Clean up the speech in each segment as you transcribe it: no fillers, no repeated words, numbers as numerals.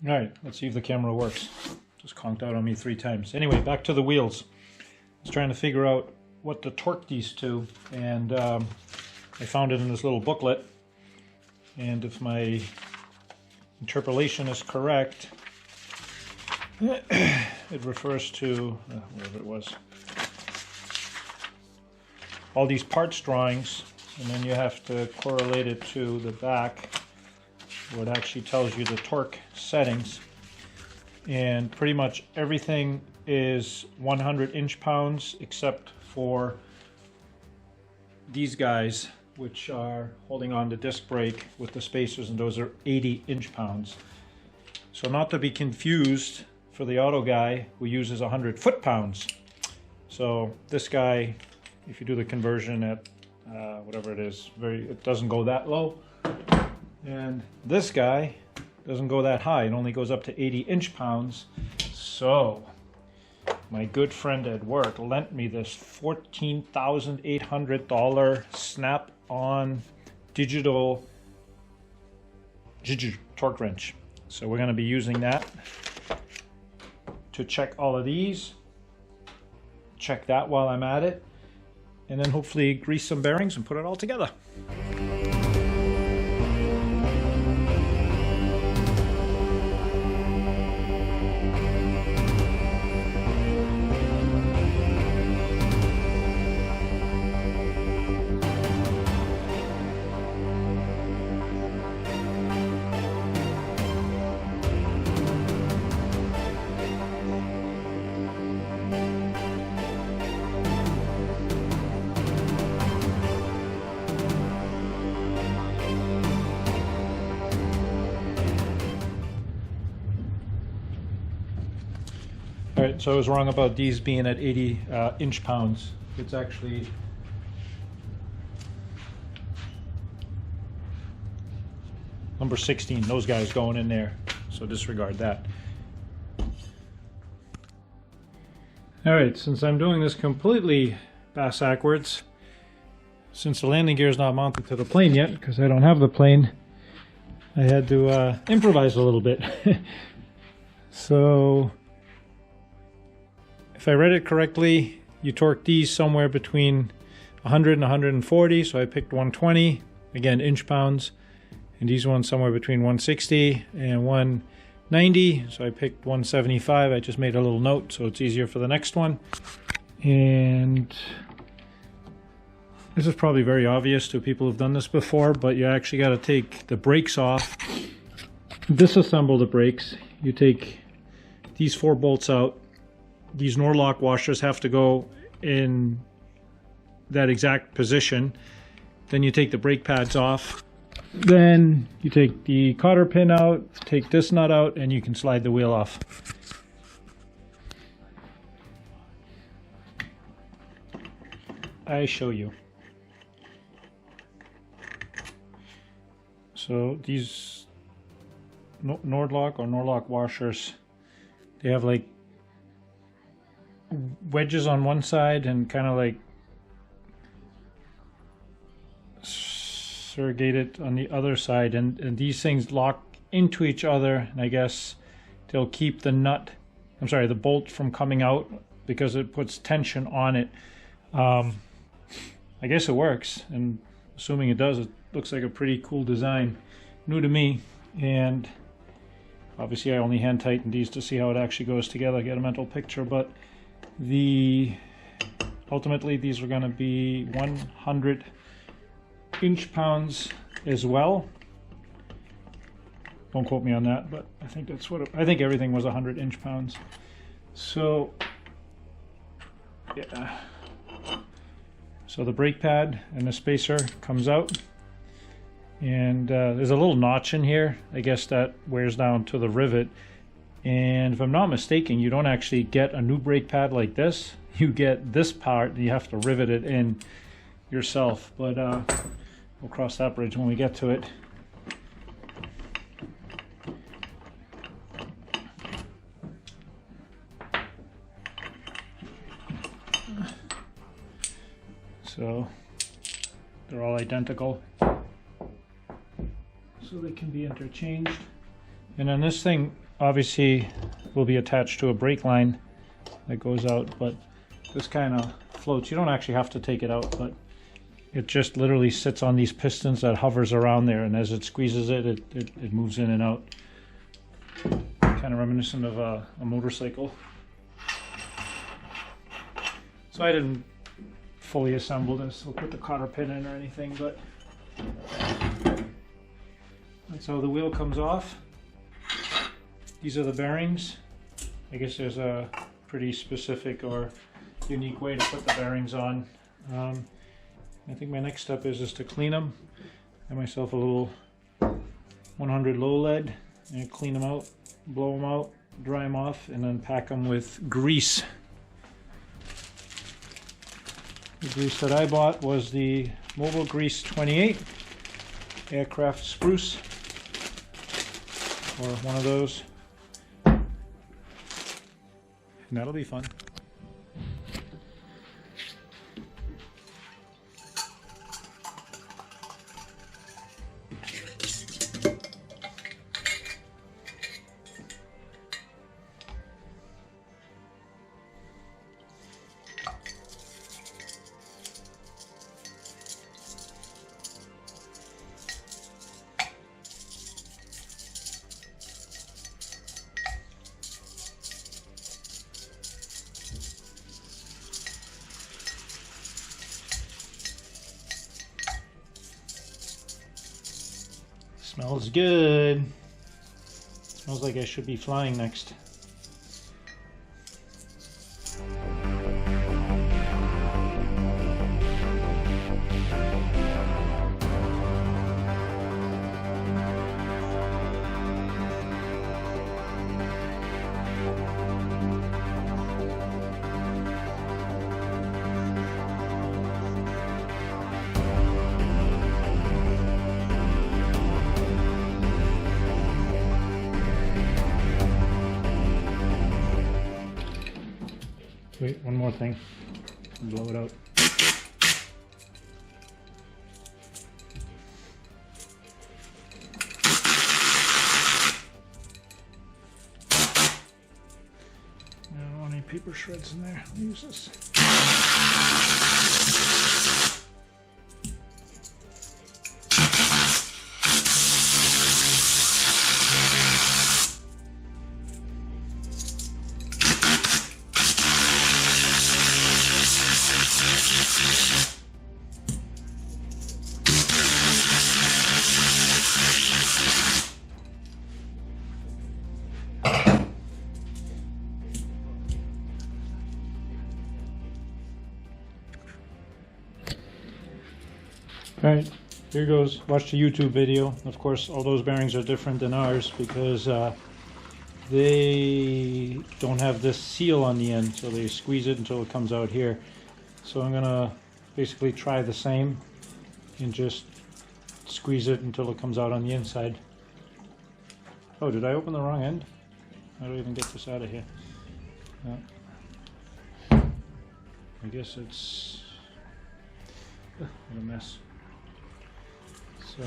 All right, let's see if the camera works. Just conked out on me 3 times. Anyway, back to the wheels. I was trying to figure out what to torque these to, and I found it in this little booklet. And if my interpolation is correct, it refers to whatever it was. All these parts drawings, and then you have to correlate it to the back, where it actually tells you the torque settings. And pretty much everything is 100 inch-pounds except for these guys, which are holding on to disc brake with the spacers, and those are 80 inch-pounds. So not to be confused for the auto guy who uses 100 foot-pounds. So this guy, if you do the conversion at whatever it is, it doesn't go that low. And this guy doesn't go that high. It only goes up to 80 inch-pounds. So my good friend at work lent me this $14,800 snap-on digital torque wrench. So we're going to be using that to check all of these, check that while I'm at it, and then hopefully grease some bearings and put it all together. Alright, so I was wrong about these being at 80 inch-pounds. It's actually number 16, those guys going in there, so disregard that. Alright, since I'm doing this completely backwards, since the landing gear is not mounted to the plane yet, because I don't have the plane, I had to improvise a little bit. So if I read it correctly, you torque these somewhere between 100 and 140, so I picked 120, again inch-pounds, and these ones somewhere between 160 and 190, so I picked 175. I just made a little note so it's easier for the next one. And this is probably very obvious to people who've done this before, but you actually got to take the brakes off, disassemble the brakes. You take these 4 bolts out. These Norlock washers have to go in that exact position. Then you take the brake pads off. Then you take the cotter pin out, take this nut out, and you can slide the wheel off. I show you. So these Norlock washers, they have like wedges on one side and kind of like surrogated on the other side, and these things lock into each other, and I guess they'll keep the the bolt from coming out because it puts tension on it. I guess it works, and assuming it does, it looks like a pretty cool design. New to me, and obviously I only hand tightened these to see how it actually goes together, get a mental picture, but ultimately these are going to be 100 inch-pounds as well. Don't quote me on that, but I think that's what I think everything was 100 inch-pounds. So yeah, so the brake pad and the spacer comes out, and there's a little notch in here. I guess that wears down to the rivet. And if I'm not mistaken, you don't actually get a new brake pad like this. You get this part, and you have to rivet it in yourself. But we'll cross that bridge when we get to it. So they're all identical, so they can be interchanged. And then this thing obviously will be attached to a brake line that goes out, but this kind of floats. You don't actually have to take it out, but it just literally sits on these pistons that hovers around there, and as it squeezes it, it moves in and out. Kind of reminiscent of a motorcycle. So I didn't fully assemble this with the cotter pin in or anything, but that's how the wheel comes off. These are the bearings. I guess there's a pretty specific or unique way to put the bearings on. I think my next step is to clean them. I have myself a little 100 low lead and clean them out, blow them out, dry them off, and then pack them with grease. The grease that I bought was the Mobile Grease 28 Aircraft Spruce, or one of those, and that'll be fun. Smells good. Smells like I should be flying next. Wait, one more thing. Blow it out. I don't want any paper shreds in there. I'll use this. Alright, here goes. Watch the YouTube video. Of course, all those bearings are different than ours because they don't have this seal on the end, so they squeeze it until it comes out here. So I'm going to basically try the same and just squeeze it until it comes out on the inside. Oh, did I open the wrong end? How do I even get this out of here? I guess it's what a mess. So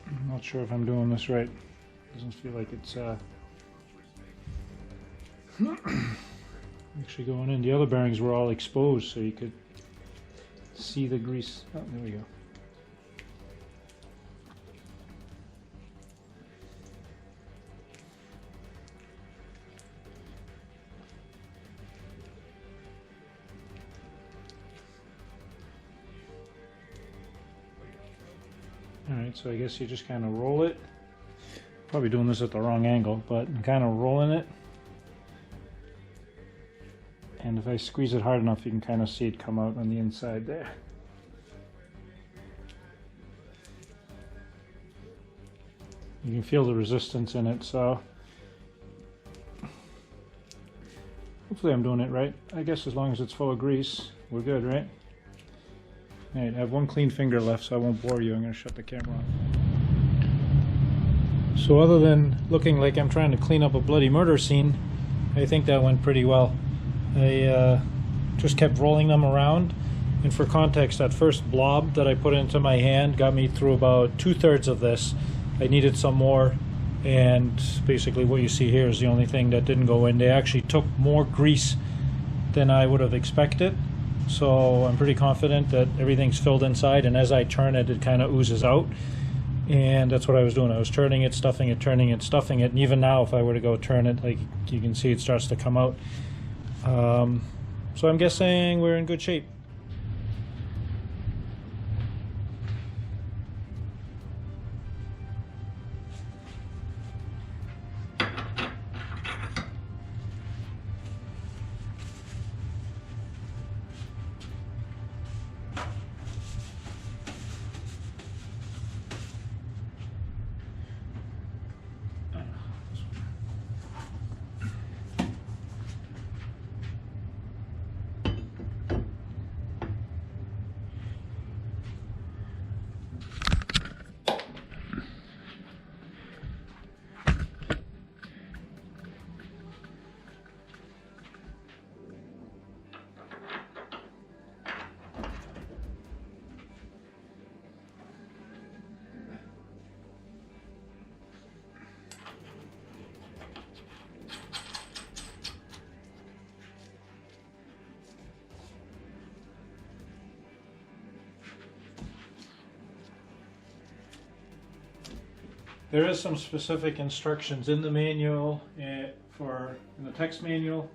I'm not sure if I'm doing this right. Doesn't feel like it's actually going in. The other bearings were all exposed so you could see the grease. Oh, there we go. Alright, so I guess you just kind of roll it. Probably doing this at the wrong angle, but I'm kind of rolling it. And if I squeeze it hard enough, you can kind of see it come out on the inside there. You can feel the resistance in it, so hopefully I'm doing it right. I guess as long as it's full of grease, we're good, right? Alright, I have one clean finger left, so I won't bore you. I'm going to shut the camera off. So other than looking like I'm trying to clean up a bloody murder scene, I think that went pretty well. I just kept rolling them around, and for context, that first blob that I put into my hand got me through about 2/3 of this. I needed some more, and basically what you see here is the only thing that didn't go in. They actually took more grease than I would have expected, so I'm pretty confident that everything's filled inside, and as I turn it, it kind of oozes out. And that's what I was doing. I was turning it, stuffing it, turning it, stuffing it, and even now if I were to go turn it, like you can see, it starts to come out. So I'm guessing we're in good shape. There is some specific instructions in the manual, in the text manual,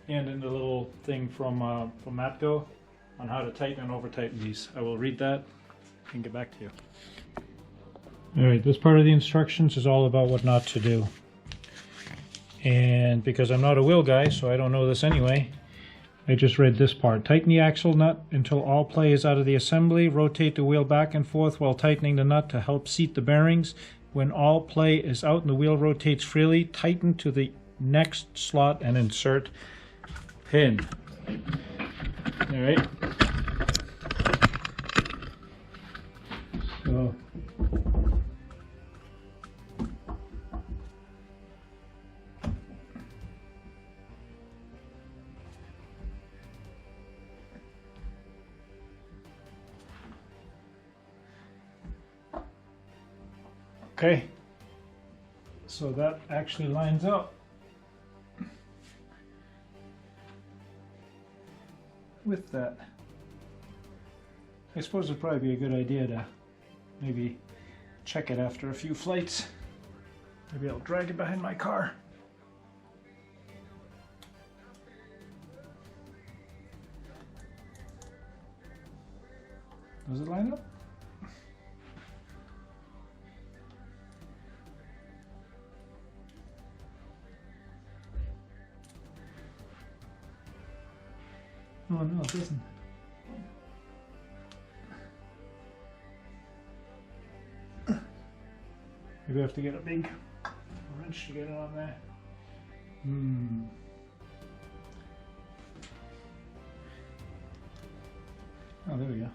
and in the little thing from Matco on how to tighten and over tighten these. I will read that and get back to you. Alright, this part of the instructions is all about what not to do. And because I'm not a wheel guy, so I don't know this anyway, I just read this part. Tighten the axle nut until all play is out of the assembly. Rotate the wheel back and forth while tightening the nut to help seat the bearings. When all play is out and the wheel rotates freely, tighten to the next slot and insert pin. All right. So okay, so that actually lines up with that. I suppose it'd probably be a good idea to maybe check it after a few flights. Maybe I'll drag it behind my car. Does it line up? Oh no, it doesn't. Maybe I have to get a big wrench to get it on there. Oh, there we go.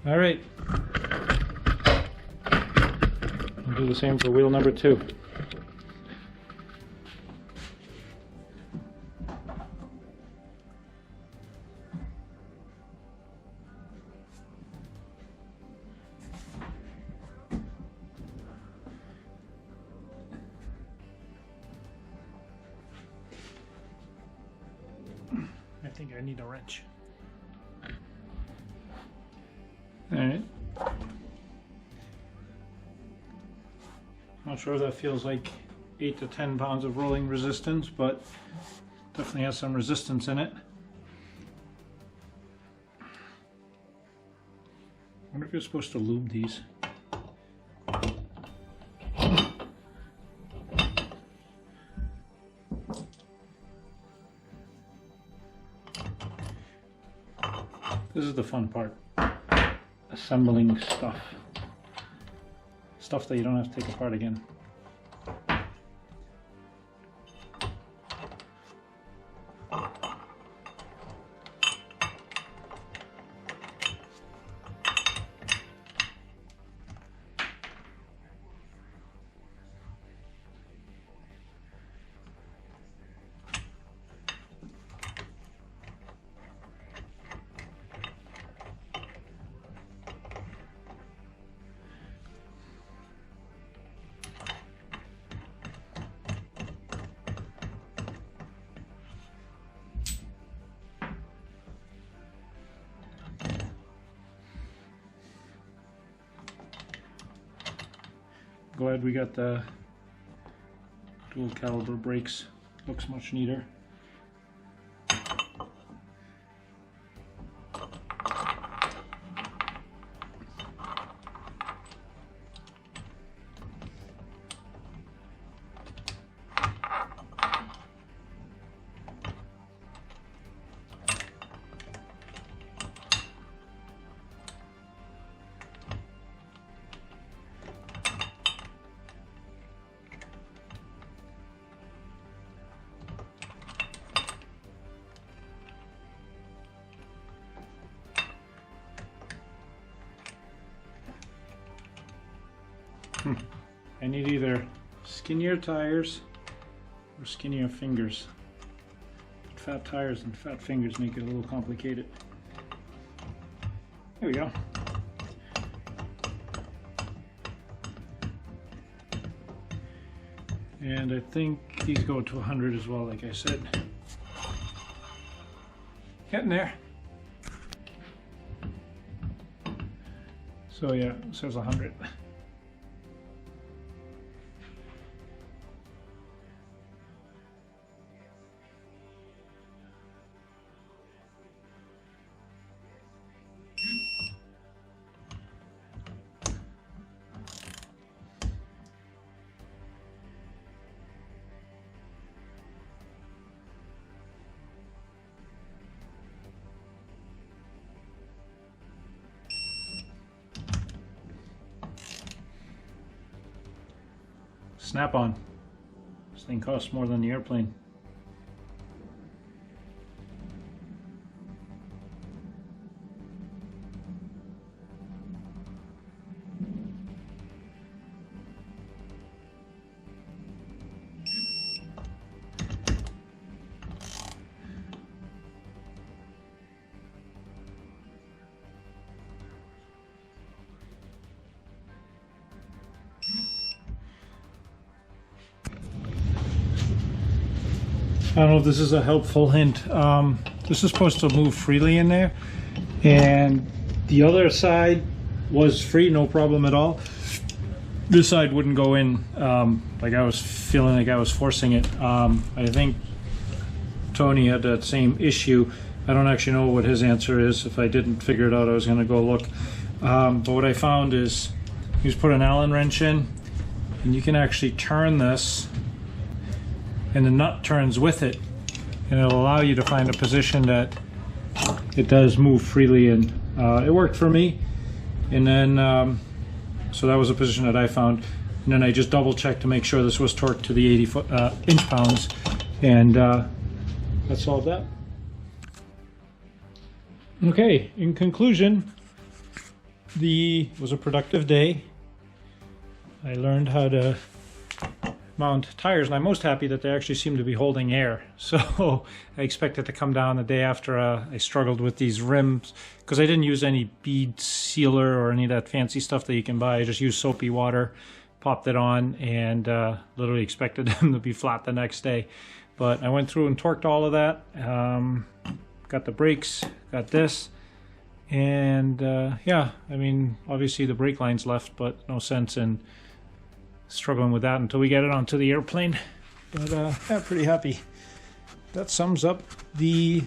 All right. I'll do the same for wheel number 2. I think I need a wrench. All right. Not sure if that feels like 8 to 10 pounds of rolling resistance, but definitely has some resistance in it. I wonder if you're supposed to lube these. This is the fun part. Assembling stuff. Stuff that you don't have to take apart again. glad we got the dual caliber brakes. Looks much neater. I need either skinnier tires or skinnier fingers. Fat tires and fat fingers make it a little complicated. There we go. And I think these go to 100 as well, like I said. Getting there. So yeah, it says 100. Snap-on. This thing costs more than the airplane. I don't know if this is a helpful hint. This is supposed to move freely in there, and the other side was free, no problem at all. This side wouldn't go in, like I was feeling like I was forcing it. I think Tony had that same issue. I don't actually know what his answer is. If I didn't figure it out, I was going to go look. But what I found is you just put an Allen wrench in, and you can actually turn this, and the nut turns with it, and it'll allow you to find a position that it does move freely in. It worked for me, and then so that was a position that I found, and then I just double checked to make sure this was torqued to the 80 inch-pounds, and that solved that. Okay, in conclusion, was a productive day. I learned how to mount tires, and I'm most happy that they actually seem to be holding air. So I expect it to come down the day after I struggled with these rims, because I didn't use any bead sealer or any of that fancy stuff that you can buy. I just used soapy water, popped it on, and literally expected them to be flat the next day. But I went through and torqued all of that, got the brakes, got this, and yeah, I mean, obviously the brake line's left, but no sense in struggling with that until we get it onto the airplane. But yeah, pretty happy. That sums up the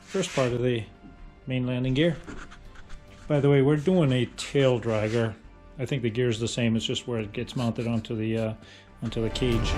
first part of the main landing gear. By the way, we're doing a tail dragger. I think the gear is the same, it's just where it gets mounted onto the cage.